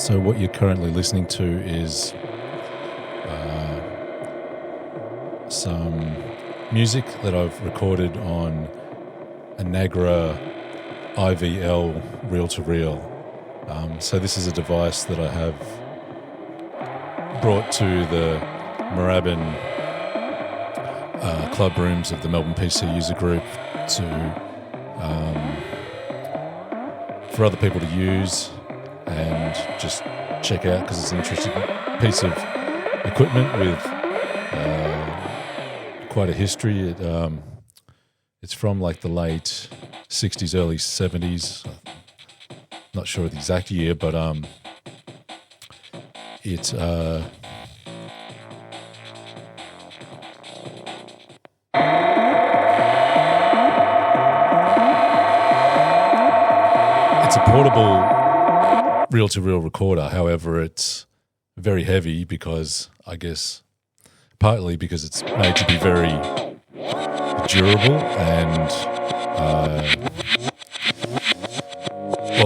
So what you're currently listening to is some music that I've recorded on a Nagra IVL reel-to-reel. So this is a device that I have brought to the Moorabbin club rooms of the Melbourne PC user group for other people to use and just check out, because it's an interesting piece of equipment with quite a history. It's from like the late 60s, early 70s. Not sure the exact year, but it's a portable reel-to-reel recorder. However, it's very heavy because, I guess, partly because it's made to be very durable and,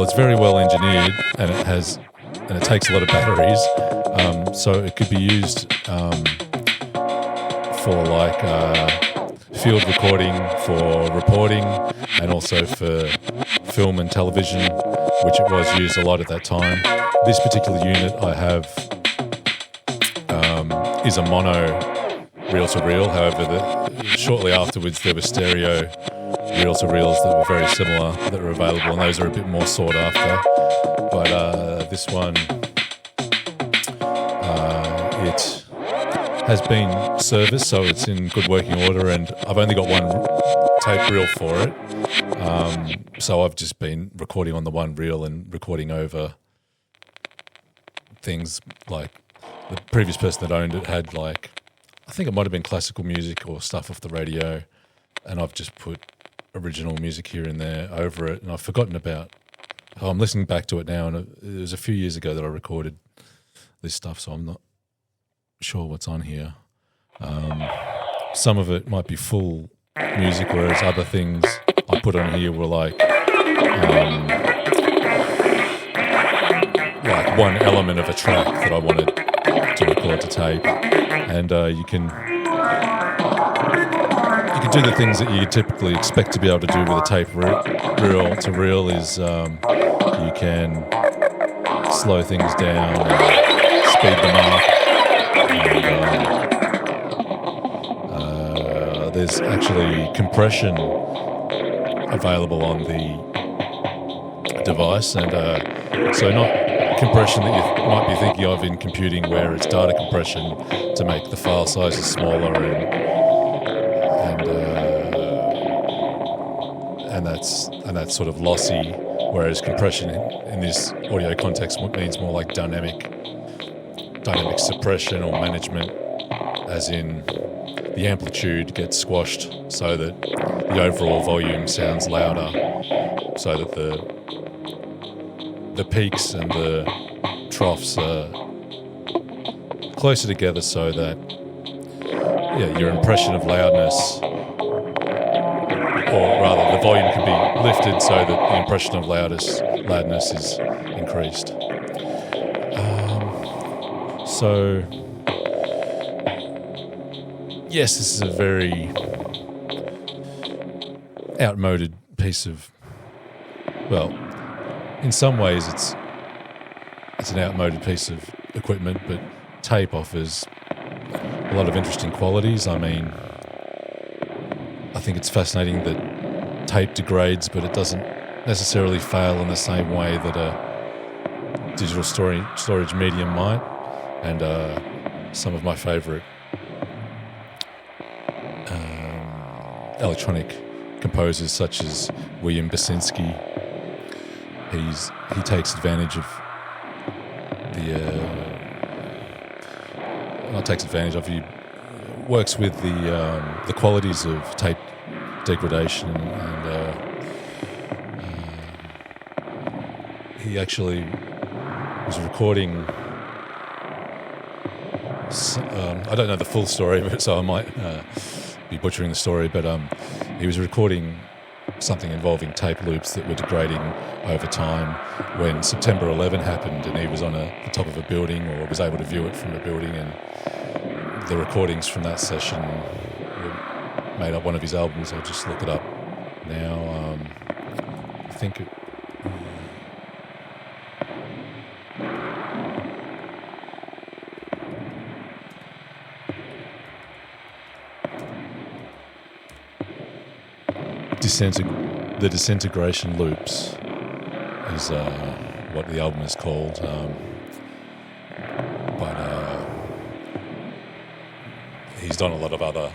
it's very well engineered, and it takes a lot of batteries. So it could be used for like field recording, for reporting, and also for film and television, which it was used a lot at that time. This particular unit I have is a mono reel-to-reel. However, shortly afterwards there were stereo reel-to-reels that were very similar that were available, and those are a bit more sought after. But this one, it has been serviced, so it's in good working order, and I've only got one tape reel for it. So I've just been recording on the one reel and recording over things like the previous person that owned it had, like, I think it might have been classical music or stuff off the radio, and I've just put original music here and there over it, and I've forgotten about. I'm listening back to it now, and it was a few years ago that I recorded this stuff, so I'm not sure what's on here. Some of it might be full music, whereas other things I put on here were like one element of a track that I wanted to record to tape, and you can do the things that you typically expect to be able to do with a tape reel-to-reel. Is you can slow things down and speed them up, and there's actually compression available on the device, and so not compression that you might be thinking of in computing, where it's data compression to make the file sizes smaller and that's sort of lossy, whereas compression in this audio context means more like dynamic suppression or management, as in the amplitude gets squashed so that the overall volume sounds louder, so that the peaks and the troughs are closer together, so that your impression of loudness, or rather the volume can be lifted so that the impression of loudness is increased. So yes, this is a very outmoded piece of, well, in some ways it's an outmoded piece of equipment, but tape offers a lot of interesting qualities. I mean, I think it's fascinating that tape degrades, but it doesn't necessarily fail in the same way that a digital storage medium might. And some of my favourite electronic composers, such as William Basinski, he takes advantage of he works with the qualities of tape degradation, and he actually was recording. I don't know the full story, so I might be butchering the story, but he was recording something involving tape loops that were degrading over time. When September 11 happened and he was on the top of a building, or was able to view it from a building, and the recordings from that session made up one of his albums. I'll just look it up now. I think it... The Disintegration Loops is what the album is called. But he's done a lot of other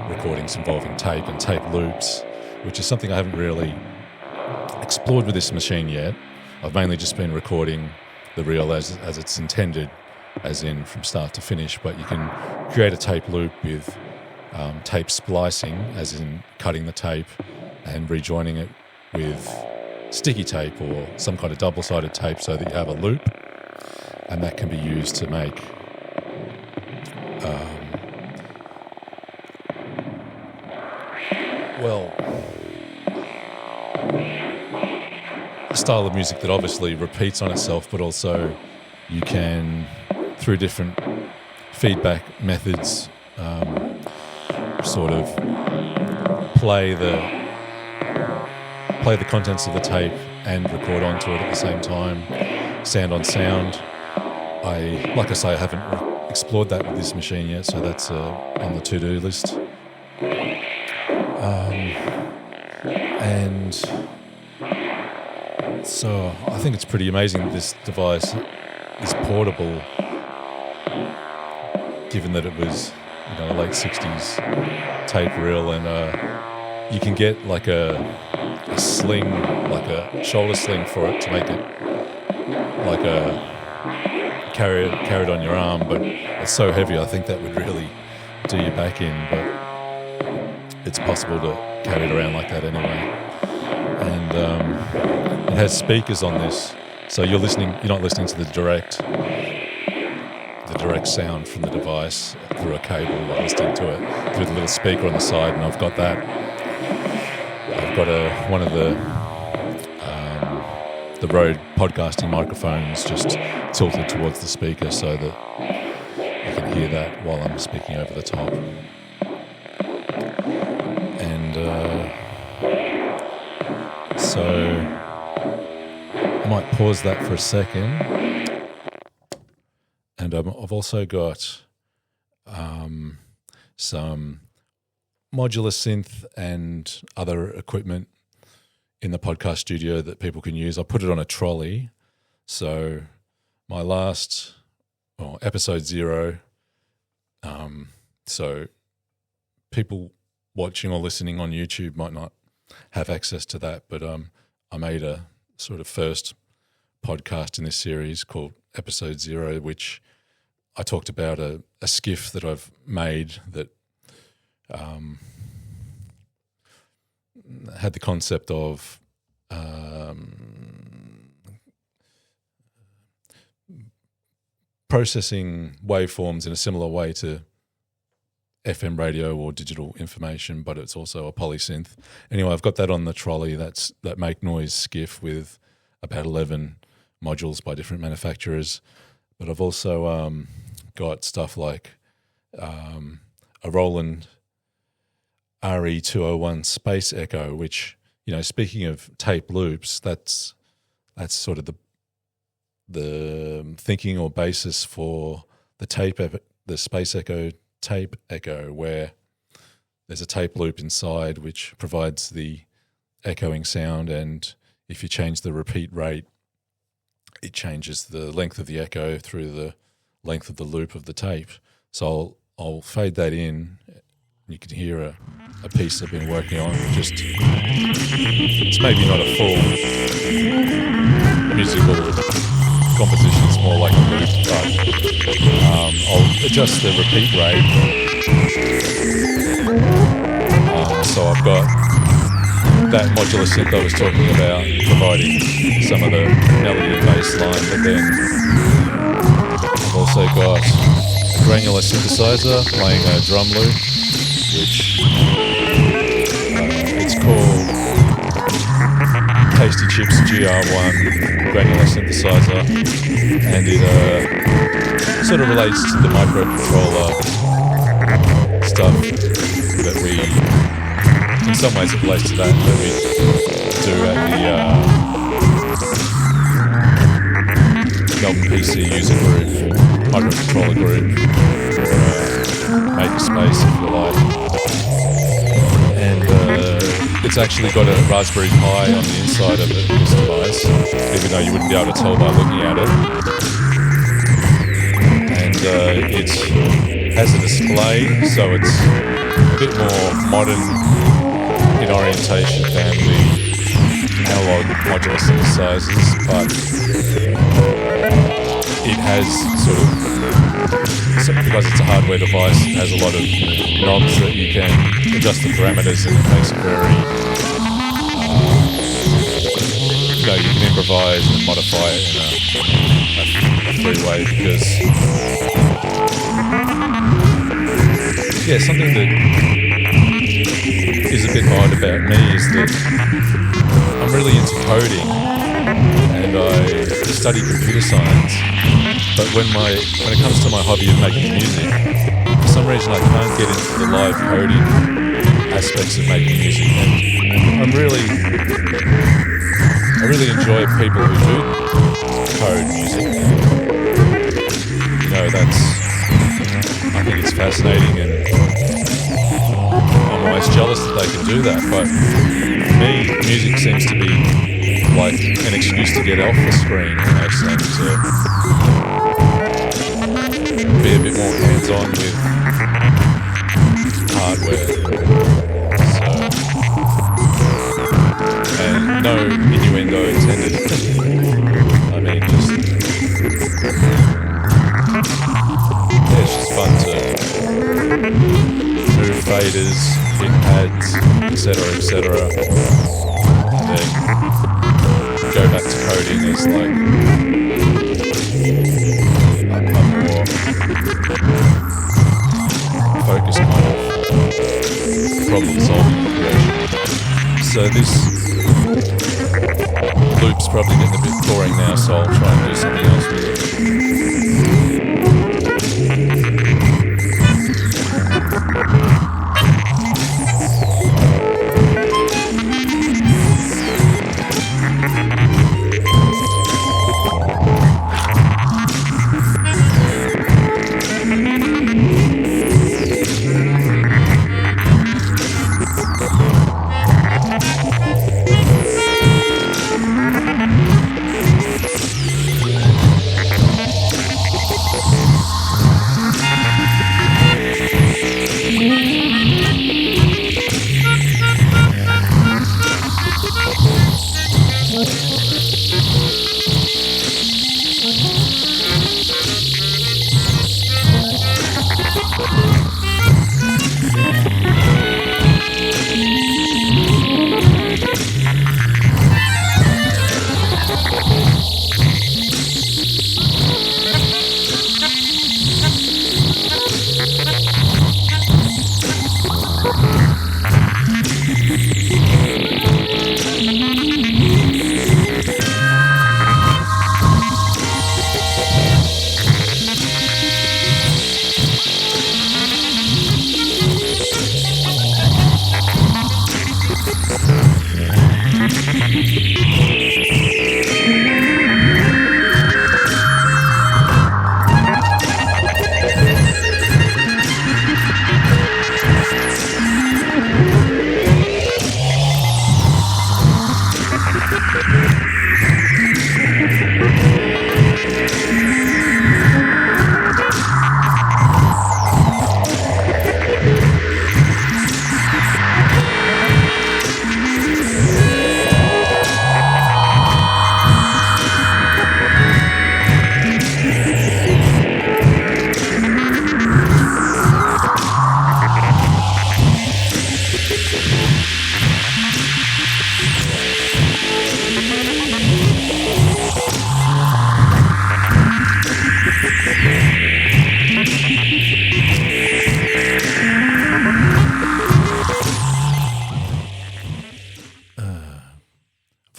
recordings involving tape and tape loops, which is something I haven't really explored with this machine yet. I've mainly just been recording the reel as it's intended, as in from start to finish, but you can create a tape loop with tape splicing, as in cutting the tape and rejoining it with sticky tape or some kind of double-sided tape so that you have a loop, and that can be used to make a style of music that obviously repeats on itself, but also you can, through different feedback methods, sort of play the contents of the tape and record onto it at the same time, sound on sound. Like I say, I haven't explored that with this machine yet, so that's on the to-do list. And so I think it's pretty amazing that this device is portable, given that it was, a late 60s tape reel, and you can get like a sling, like a shoulder sling for it to make it like a carry it on your arm, but it's so heavy I think that would really do your back in, but it's possible to carry it around like that anyway. And it has speakers on this, so you're not listening to the direct sound from the device through a cable. You're listening to it through the little speaker on the side, and I've got one of the Rode podcasting microphones just tilted towards the speaker so that you can hear that while I'm speaking over the top. And so I might pause that for a second. And I've also got some modular synth and other equipment in the podcast studio that people can use. I put it on a trolley. So my last, episode 0, so people watching or listening on YouTube might not have access to that, but I made a sort of first podcast in this series called Episode 0, which I talked about a skiff that I've made that had the concept of processing waveforms in a similar way to FM radio or digital information, but it's also a polysynth. Anyway, I've got that on the trolley. That Make Noise skiff with about 11 modules by different manufacturers. But I've also got stuff like a Roland RE201 Space Echo, which, speaking of tape loops, that's sort of the thinking or basis for the Space Echo tape echo, where there's a tape loop inside which provides the echoing sound, and if you change the repeat rate, it changes the length of the echo through the length of the loop of the tape. So I'll fade that in. You can hear a piece I've been working on. It's maybe not a full musical composition, it's more like a loop, but I'll adjust the repeat rate. So I've got that modular synth I was talking about, providing some of the melody and bass line, but then I've also got a granular synthesizer playing a drum loop, which it's called Tasty Chips GR1 granular synthesizer, and it sort of relates to the microcontroller stuff that we, in some ways it relates to that we do at the Melbourne PC user group, microcontroller group, or Makerspace if you like. And it's actually got a Raspberry Pi on the inside of it, this device, even though you wouldn't be able to tell by looking at it. And it has a display, so it's a bit more modern in orientation than the analog modular synthesizers, but it has sort of, because it's a hardware device, it has a lot of knobs that you can adjust the parameters, and it makes it very, you can improvise and modify it in a free way, because, something that is a bit odd about me is that I'm really into coding, and I study computer science, but when it comes to my hobby of making music, for some reason I can't get into the live coding aspects of making music, and I really enjoy people who do code music. I think it's fascinating, and I'm always jealous that they can do that, but for me, music seems to be like an excuse to get off the screen, and to be a bit more hands-on with hardware. And no innuendo intended. I mean, it's just fun to move faders, pick pads, etc., and then go back to coding as like a more focused kind of problem solving creation. So this loop's probably getting a bit boring now, so I'll try and do something else with it.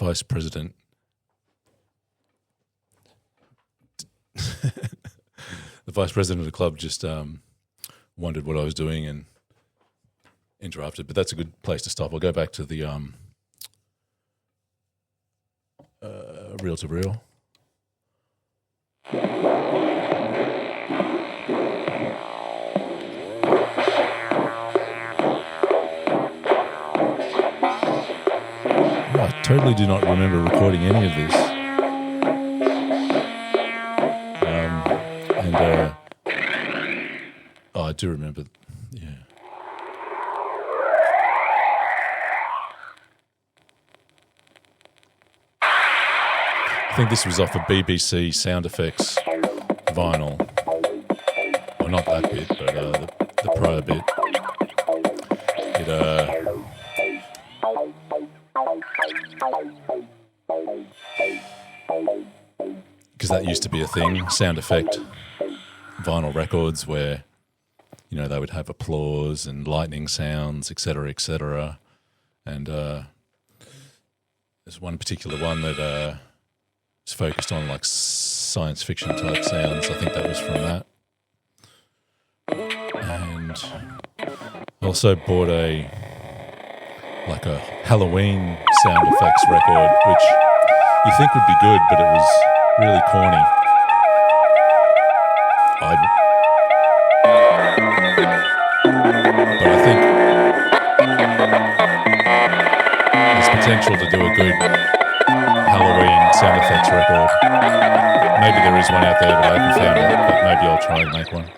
vice president. The vice president of the club just wondered what I was doing and interrupted. But that's a good place to stop. I'll go back to the reel to reel. I totally do not remember recording any of this. I do remember, yeah. I think this was off a BBC sound effects vinyl. Well, not that bit, but the prior bit. Because that used to be a thing, sound effect vinyl records where, you know, they would have applause and lightning sounds, etc., etc. And there's one particular one that is focused on like science fiction type sounds. I think that was from that. And I also bought a Halloween sound effects record, which you think would be good, but it was really corny. But I think there's potential to do a good Halloween sound effects record. Maybe there is one out there, but I haven't found it. But maybe I'll try and make one.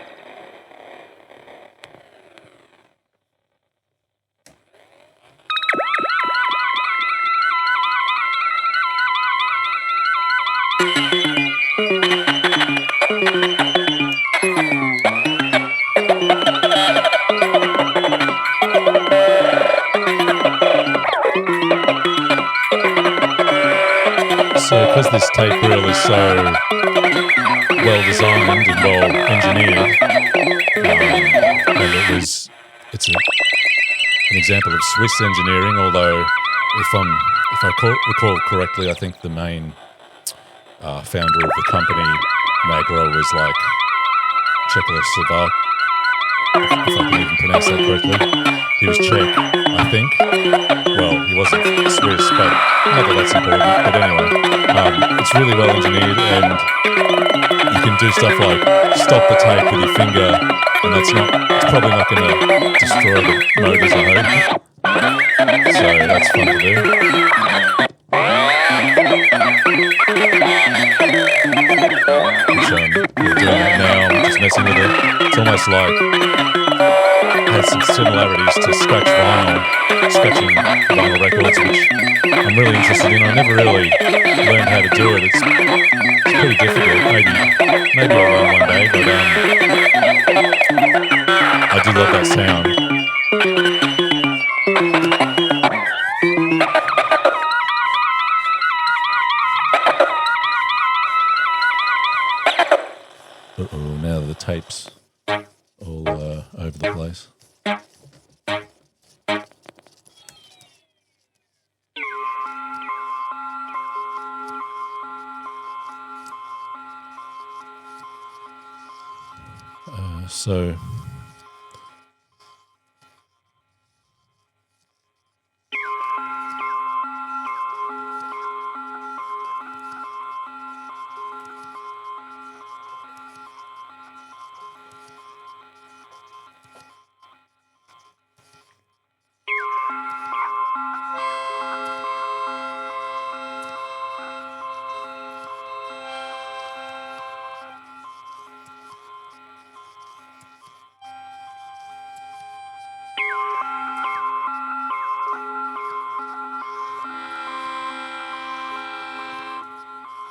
So because this tape reel is so well designed and well engineered, and it's an example of Swiss engineering, although if I recall correctly, I think the main founder of the company, Magro, was like Czechoslovak, if I can even pronounce that correctly. He was Czech, I think. Well, he wasn't Swiss, but not that that's important. But anyway, it's really well engineered, and you can do stuff like stop the tape with your finger, and it's probably not going to destroy the motors, I hope. So that's fun to do. Which we're doing it now, I'm just messing with it. It's almost like has some similarities to scratching vinyl records, which I'm really interested in. I never really learned how to do it. It's pretty difficult. Maybe I'll learn one day, but I do love that sound. Now the tape's all over the place.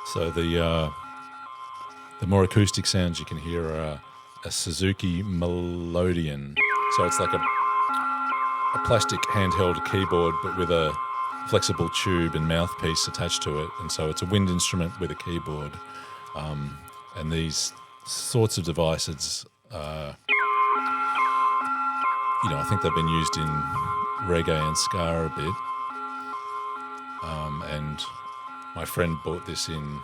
So the more acoustic sounds you can hear are a Suzuki Melodian. So it's like a plastic handheld keyboard, but with a flexible tube and mouthpiece attached to it. And so it's a wind instrument with a keyboard. And these sorts of devices, I think they've been used in reggae and ska a bit. and my friend bought this in,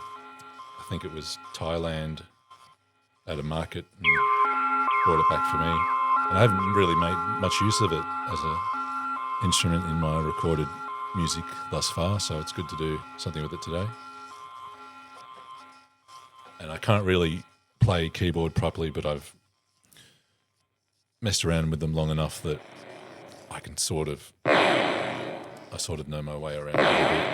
I think it was Thailand, at a market, and brought it back for me. And I haven't really made much use of it as an instrument in my recorded music thus far, so it's good to do something with it today. And I can't really play keyboard properly, but I've messed around with them long enough that I sort of know my way around it a little bit.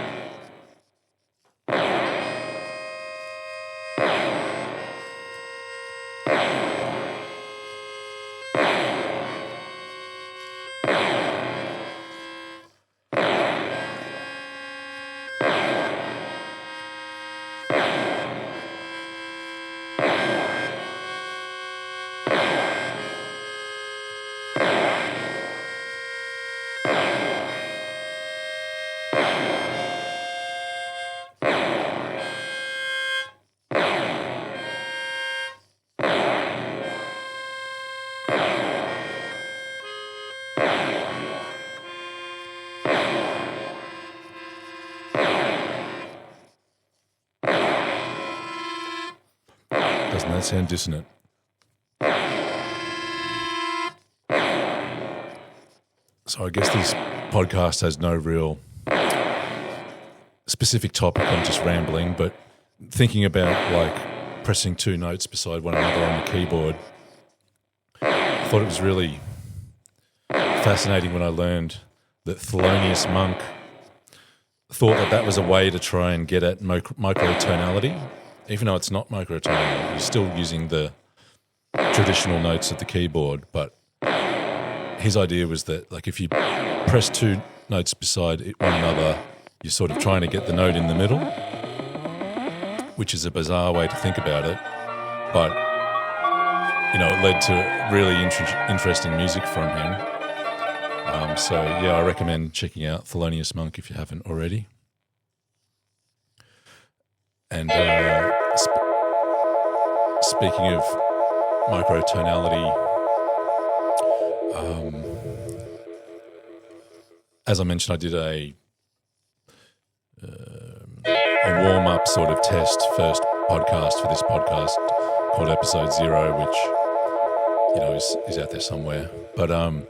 Doesn't that sound dissonant? So I guess this podcast has no real specific topic. I'm just rambling, but thinking about like pressing two notes beside one another on the keyboard, I thought it was really fascinating when I learned that Thelonious Monk thought that was a way to try and get at microtonality. Even though it's not microtonal, you're still using the traditional notes of the keyboard. But his idea was that, like, if you press two notes beside one another, you're sort of trying to get the note in the middle, which is a bizarre way to think about it. But, you know, it led to really interesting music from him. So, yeah, I recommend checking out Thelonious Monk if you haven't already. And speaking of microtonality, as I mentioned, I did a warm-up sort of test first podcast for this podcast called Episode 0, which, you know, is out there somewhere. But I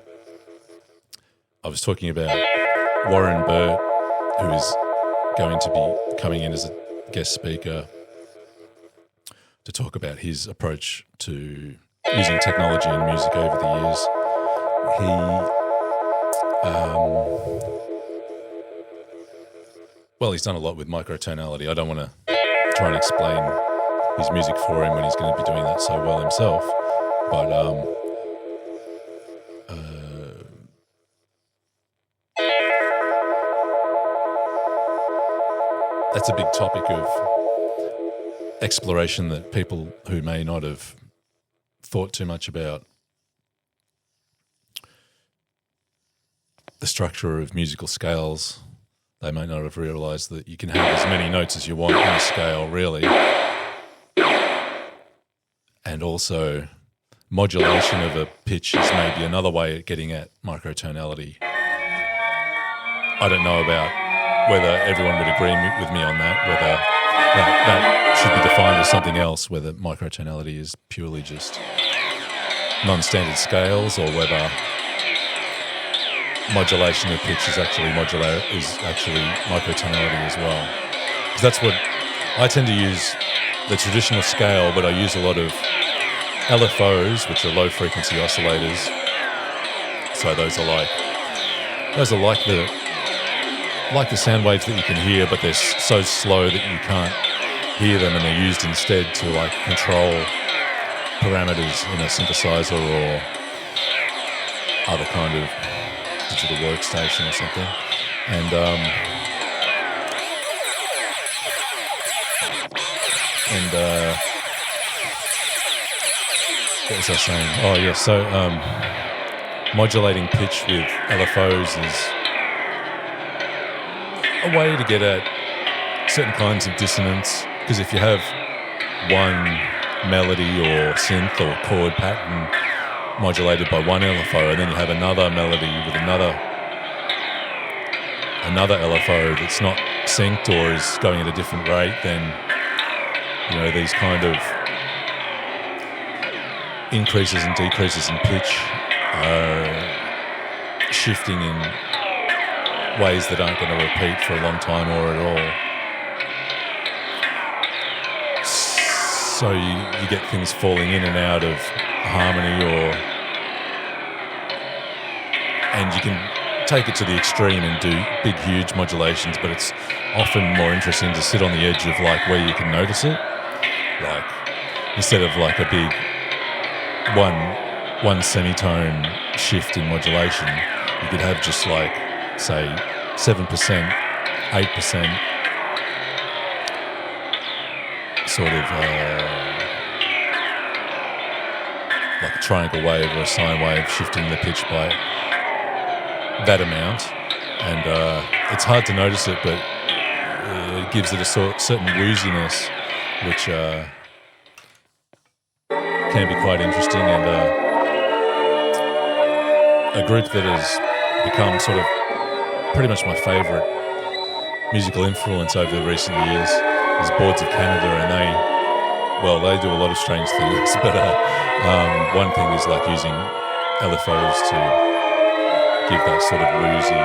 was talking about Warren Burt, who is going to be coming in as a guest speaker to talk about his approach to using technology in music over the years. He's done a lot with microtonality. I don't want to try and explain his music for him when he's going to be doing that so well himself, but that's a big topic of exploration that people who may not have thought too much about the structure of musical scales. They may not have realised that you can have as many notes as you want on a scale, really. And also, modulation of a pitch is maybe another way of getting at microtonality. I don't know about whether everyone would agree with me on that, whether that should be defined as something else, whether microtonality is purely just non-standard scales, or whether modulation of pitch is actually microtonality as well. Because that's what I tend to use, the traditional scale, but I use a lot of LFOs, which are low frequency oscillators. So those are like the sound waves that you can hear, but they're so slow that you can't hear them, and they're used instead to like control parameters in a synthesizer or other kind of digital workstation or something. And what was I saying? Oh yeah, so modulating pitch with LFOs is a way to get at certain kinds of dissonance, because if you have one melody or synth or chord pattern modulated by one LFO, and then you have another melody with another another LFO that's not synced or is going at a different rate, then these kind of increases and decreases in pitch are shifting in ways that aren't going to repeat for a long time or at all. So you get things falling in and out of harmony, and you can take it to the extreme and do big, huge modulations, but it's often more interesting to sit on the edge of like where you can notice it. Like instead of like a big one semitone shift in modulation, you could have just like, say, 7%, 8% sort of like a triangle wave or a sine wave shifting the pitch by that amount. And it's hard to notice it, but it gives it a certain wooziness, which can be quite interesting. And a group that has become sort of pretty much my favourite musical influence over the recent years is Boards of Canada, and they do a lot of strange things, but one thing is like using LFOs to give that sort of woozy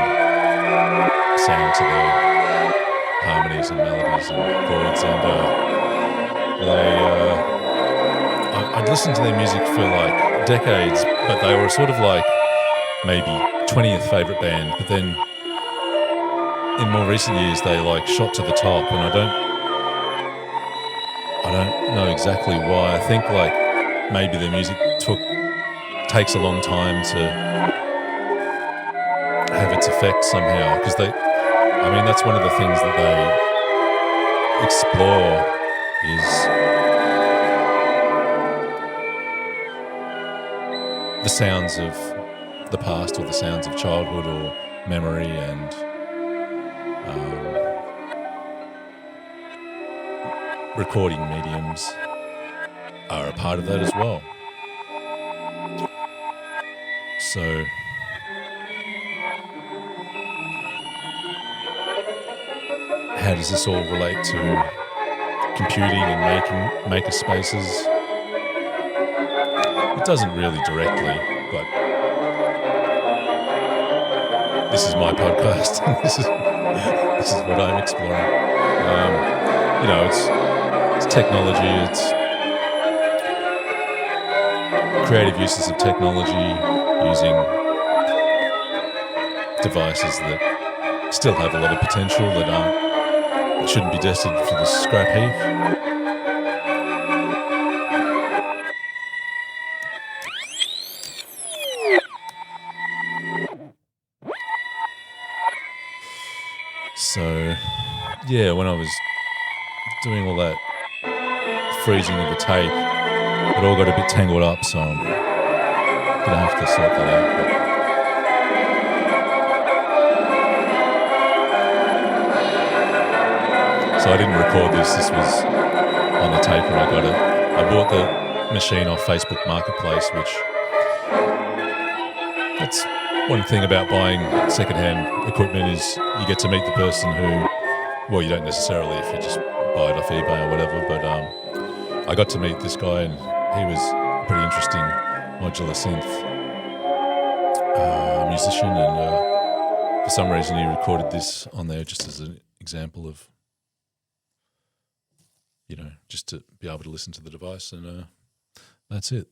sound to their harmonies and melodies and chords, and I'd listened to their music for like decades, but they were sort of like maybe 20th favourite band, but then in more recent years they like shot to the top, and I don't know exactly why. I think like maybe their music takes a long time to have its effect somehow, because that's one of the things that they explore is the sounds of the past or the sounds of childhood or memory, and recording mediums are a part of that as well. So how does this all relate to computing and makerspaces? It doesn't really directly, but this is my podcast, and this is what I'm exploring. It's technology, it's creative uses of technology, using devices that still have a lot of potential that shouldn't be destined for the scrap heap. So, yeah, when I was doing all that freezing of the tape, it all got a bit tangled up, so I'm gonna have to sort that out. So I didn't record this. This was on the tape when I got it. I bought the machine off Facebook Marketplace, which that's one thing about buying secondhand equipment is you get to meet the person who, well, you don't necessarily if you just buy it off eBay or whatever, but I got to meet this guy, and he was a pretty interesting modular synth musician, and for some reason he recorded this on there just as an example of, just to be able to listen to the device, and that's it.